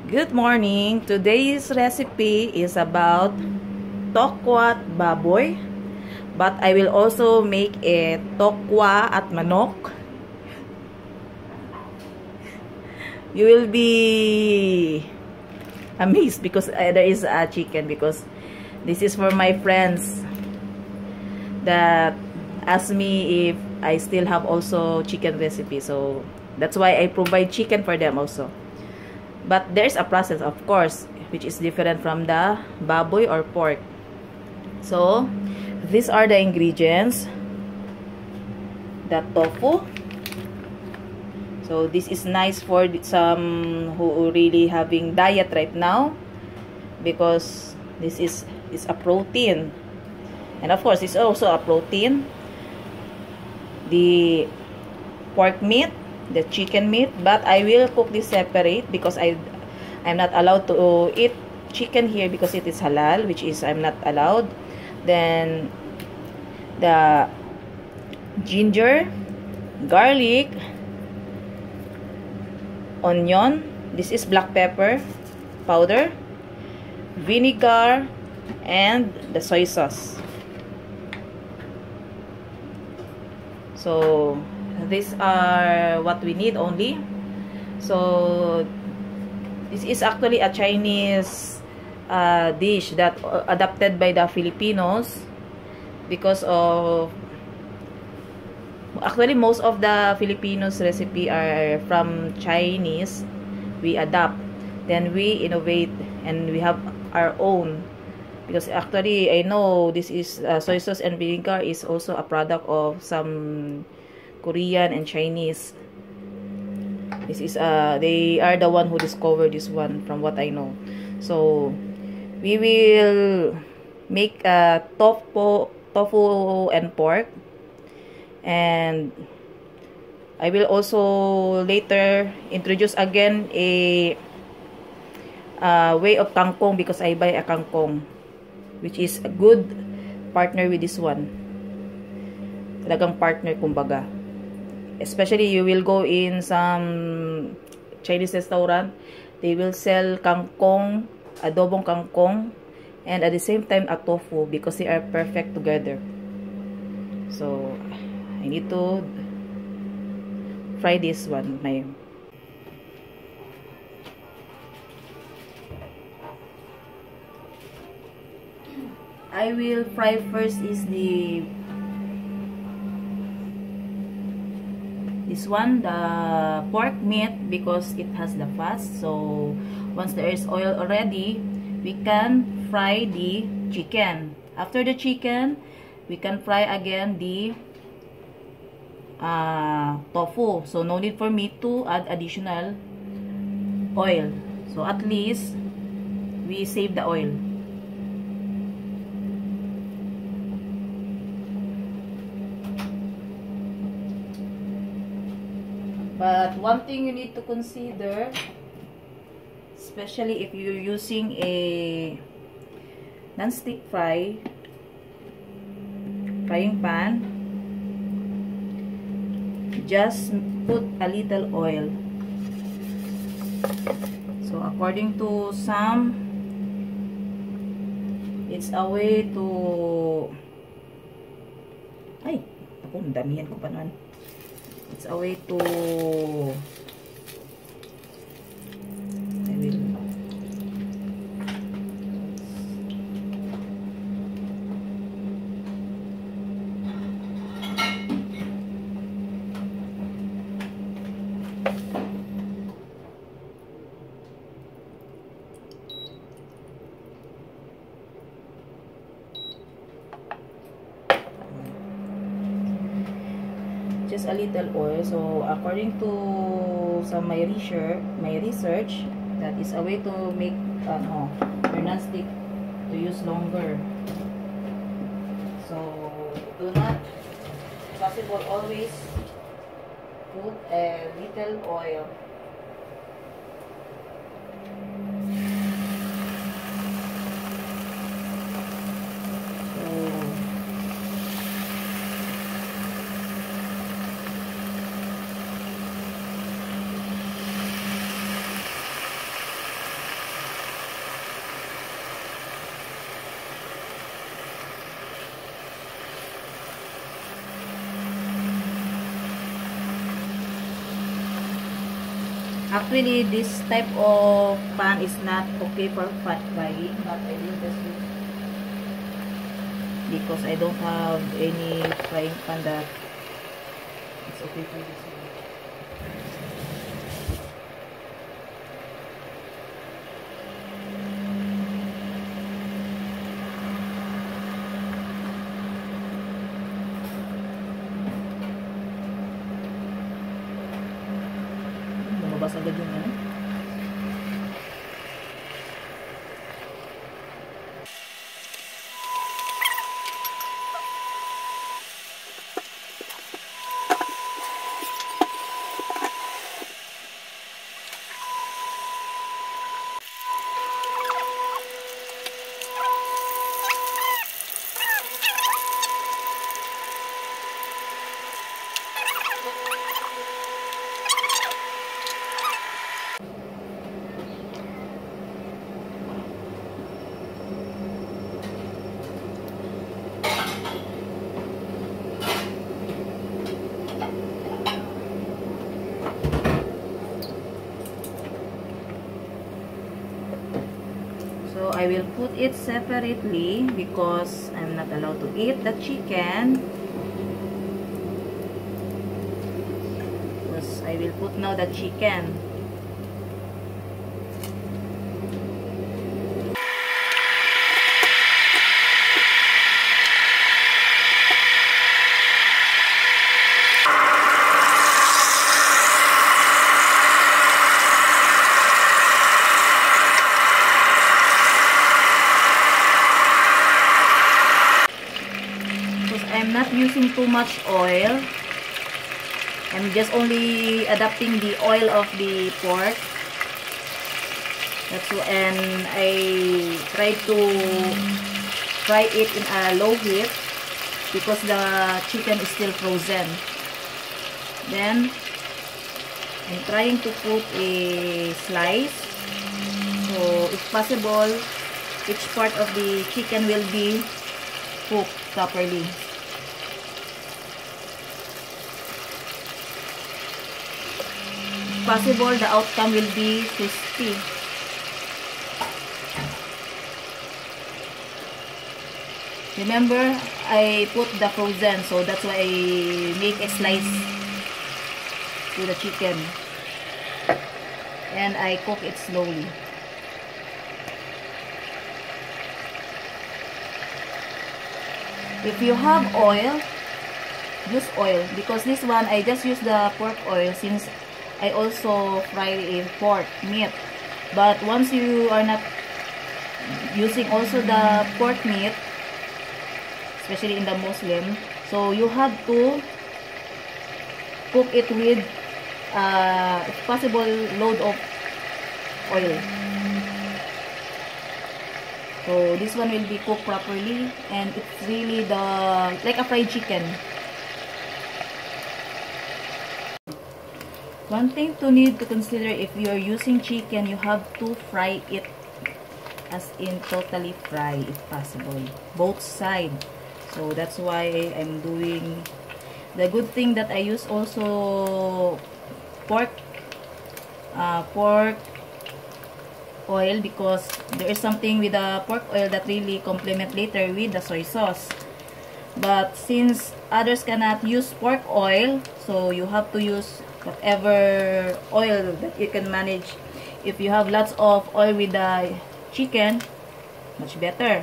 Good morning. Today's recipe is about Tokwat baboy, but I will also make a tokwa at manok. You will be amazed because there is a chicken, because this is for my friends that ask me if I still have also chicken recipe. So that's why I provide chicken for them also. But there's a process, of course, which is different from the baboy or pork. So, these are the ingredients. The tofu. So, this is nice for some who really having diet right now, because this is a protein. And of course, it's also a protein. The pork meat, the chicken meat, but I will cook this separate because I'm not allowed to eat chicken here because it is halal, which is I'm not allowed. Then the ginger, garlic, onion, this is black pepper powder, vinegar, and the soy sauce. So these are what we need only. So this is actually a Chinese dish that adapted by the Filipinos, because of actually most of the Filipinos recipe are from Chinese. We adapt, then we innovate, and we have our own, because actually I know this is soy sauce and vinegar is also a product of some Korean and Chinese. This is they are the one who discovered this one, from what I know. So we will make tofu and pork, and I will also later introduce again a way of kangkong, because I buy a kangkong, which is a good partner with this one. Talagang partner, kumbaga. Especially you will go in some Chinese restaurant, they will sell kangkong, adobong kangkong, and at the same time a tofu, because they are perfect together. So I need to fry this one ngayon. I will fry first is this one, the pork meat, because it has the fat. So once there is oil already, we can fry the chicken. After the chicken, we can fry again the tofu. So no need for me to add additional oil. So at least we save the oil. But one thing you need to consider, especially if you're using a non-stick frying pan, just put a little oil. So according to some, it's a way to, ay, ako, damihan ko pa naman. It's a way to, I will, just a little oil. So according to some my research, that is a way to make your non-stick to use longer. So do not, possible, always put a little oil. Actually, this type of pan is not okay for fat frying, but I will just use because I don't have any frying pan that it's okay for this one. Lumabas agad yung ano. So I will put it separately because I'm not allowed to eat the chicken. Because I will put now the chicken. I'm not using too much oil. I'm just only adapting the oil of the pork. That's what, and I try to fry it in a low heat because the chicken is still frozen. Then I'm trying to put a slice. So if possible, each part of the chicken will be cooked properly. Possible the outcome will be crispy. Remember, I put the frozen, so that's why I make a slice to the chicken and I cook it slowly. If you have oil, use oil, because this one I just use the pork oil since I also fry a pork meat. But once you are not using also the pork meat, especially in the Muslim, so you have to cook it with if possible load of oil. So this one will be cooked properly and it's really like a fried chicken. One thing to need to consider, if you are using chicken, you have to fry it, as in totally fry if possible, both sides. So that's why I'm doing. The good thing that I use also pork oil, because there is something with the pork oil that really complement later with the soy sauce. But since others cannot use pork oil, so you have to use whatever oil that you can manage. If you have lots of oil with the chicken, much better,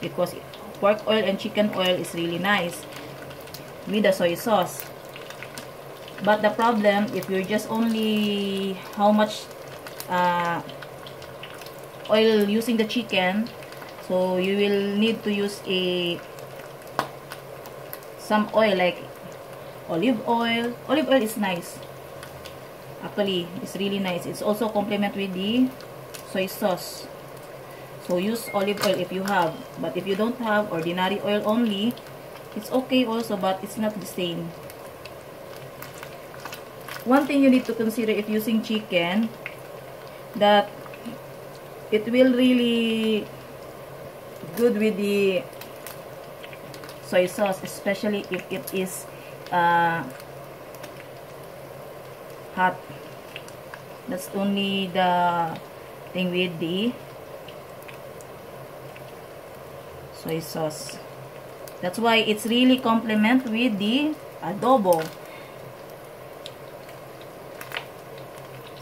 because pork oil and chicken oil is really nice with the soy sauce. But the problem, if you're just only how much oil using the chicken, so you will need to use some oil like olive oil. Olive oil is nice. Actually, it's really nice. It's also complement with the soy sauce. So use olive oil if you have. But if you don't have, ordinary oil only, it's okay also, but it's not the same. One thing you need to consider if using chicken, that it will really good with the soy sauce, especially if it is hot. That's only the thing with the soy sauce. That's why it's really complement with the adobo.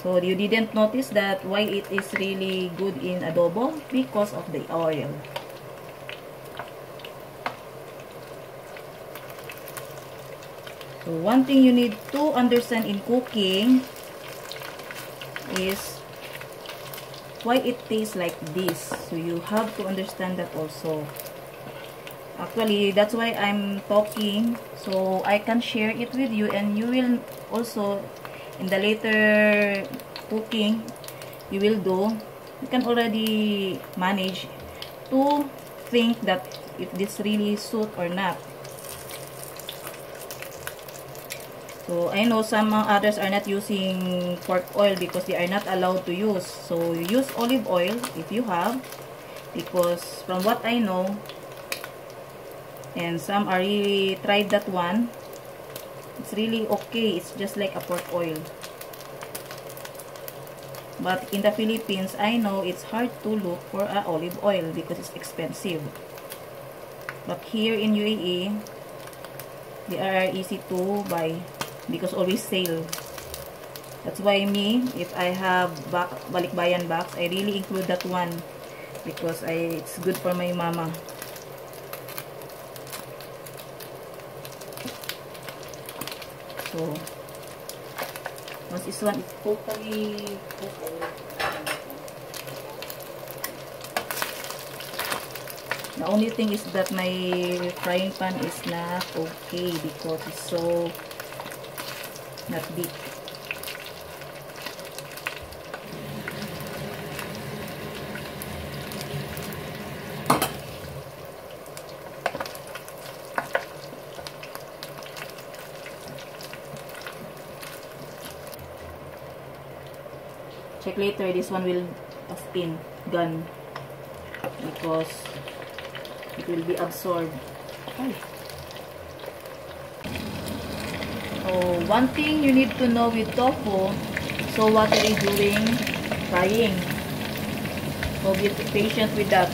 So you didn't notice that why it is really good in adobo? Because of the oil. So one thing you need to understand in cooking is why it tastes like this. So you have to understand that also. Actually, that's why I'm talking, so I can share it with you, and you will also in the later cooking you will do, you can already manage to think that if this really suit or not. So I know some others are not using pork oil because they are not allowed to use. So use olive oil if you have, because from what I know, and some are really tried that one, it's really okay. It's just like a pork oil. But in the Philippines, I know it's hard to look for a olive oil because it's expensive. But here in UAE, they are easy to buy because always sale. That's why me, if I have balikbayan box, I really include that one because it's good for my mama. So once this one is totally cooked, the only thing is that my frying pan is not okay because it's so not deep. Check later, this one will spin gun because it will be absorbed. Oh. So one thing you need to know with tofu, so watery during frying. So be patient with that.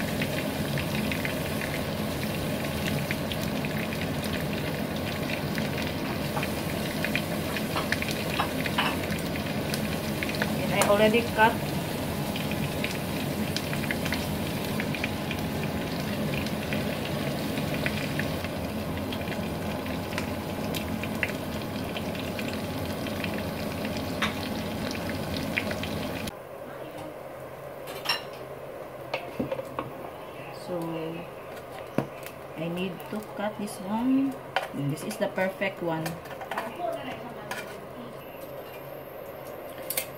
And I already cut. So I need to cut this one. And this is the perfect one.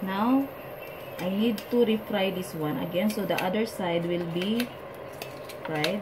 Now I need to refry this one again so the other side will be fried.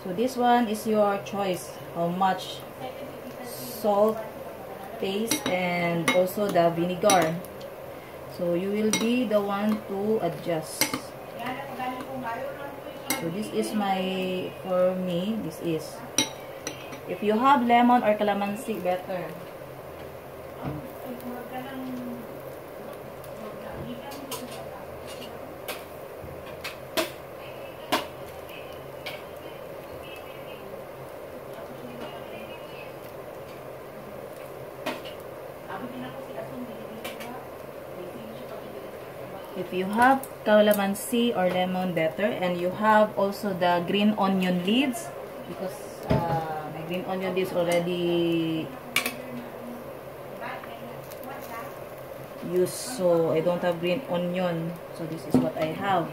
So this one is your choice, how much salt, paste, and also the vinegar. So you will be the one to adjust. So this is for me, this is. If you have lemon or calamansi, better. If you have calamansi or lemon better, and you have also the green onion leaves, because my green onion leaves already used, so I don't have green onion, so this is what I have.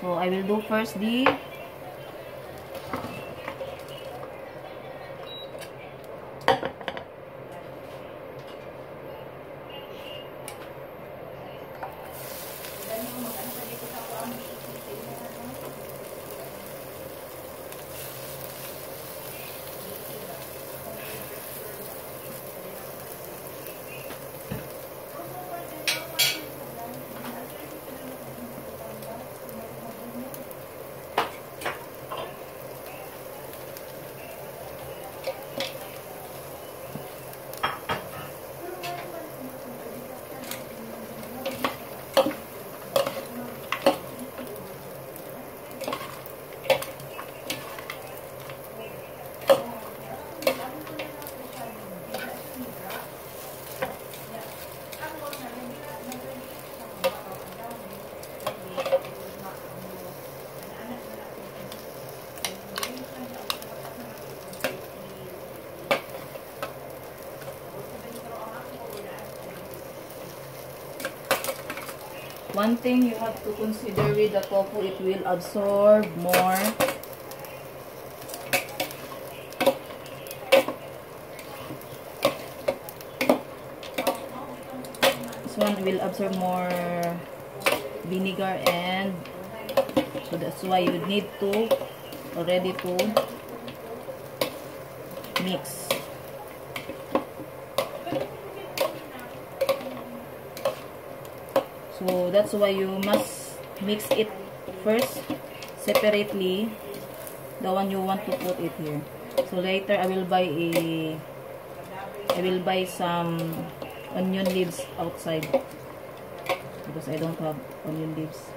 So I will do first the one thing you have to consider with the tofu, it will absorb more. This one will absorb more vinegar, and so that's why you need to already to mix. So that's why you must mix it first separately, the one you want to put it here. So later I will buy some onion leaves outside because I don't have onion leaves.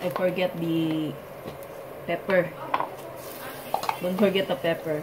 I forget the pepper. Don't forget the pepper.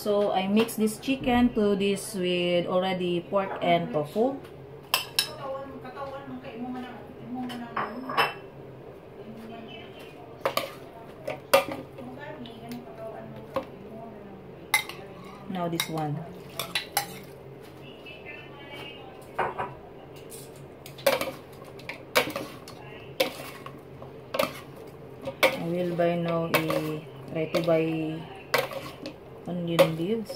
So I mix this chicken to this with already pork and tofu. Now this one. I will buy now try to buy onion leaves.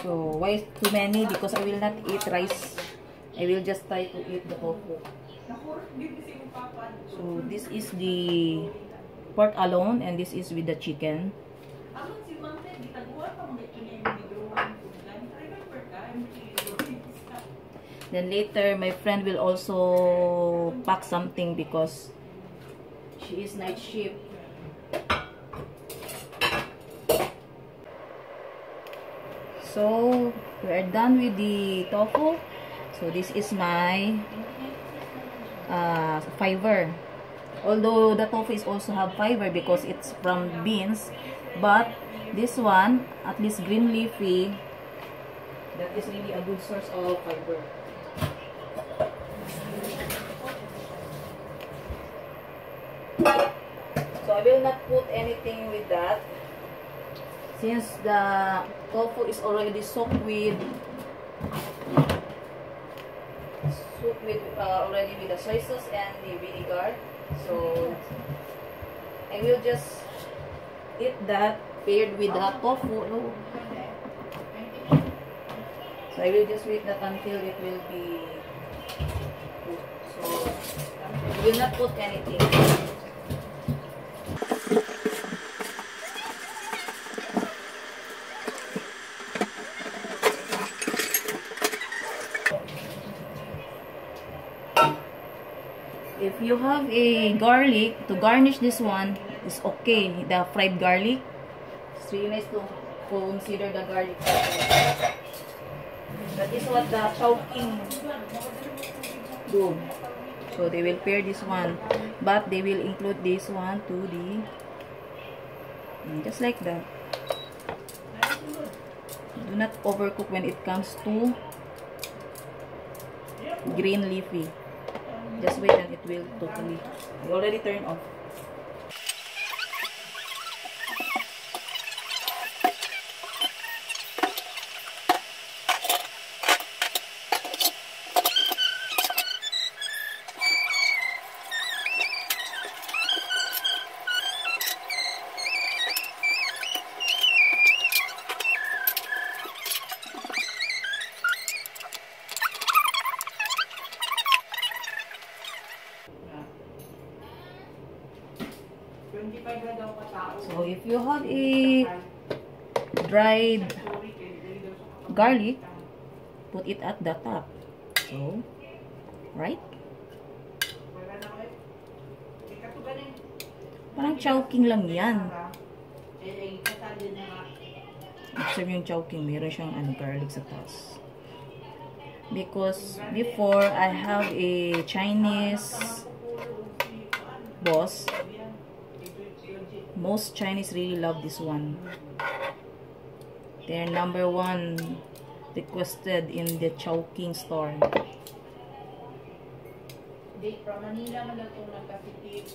So why too many? Because I will not eat rice. I will just try to eat the tofu. So this is the pork alone and this is with the chicken. Then later my friend will also pack something because she is night shift. So we are done with the tofu. So this is my fiber. Although the tofu is also have fiber because it's from beans, but this one, at least green leafy, that is really a good source of fiber. So I will not put anything with that since the tofu is already soaked with already with the soy sauce and the vinegar. So I will just eat that paired with the tofu. So I will just wait that until it will be cooked. So I will not put anything. If you have a garlic to garnish this one, is okay. The fried garlic, it's really nice to consider the garlic. That is what the chowking do. So they will pair this one, but they will include this one to the just like that. Do not overcook when it comes to green leafy. Just wait and it will totally. I already turned off. So if you have a dried garlic, put it at the top. So, right? Parang chowking lang yan. Observe yung chowking, meron siyang garlic sa taas. Because before I have a Chinese boss, most Chinese really love this one. They're number one requested in the Chowking store. From Manila man ito nagkapitid.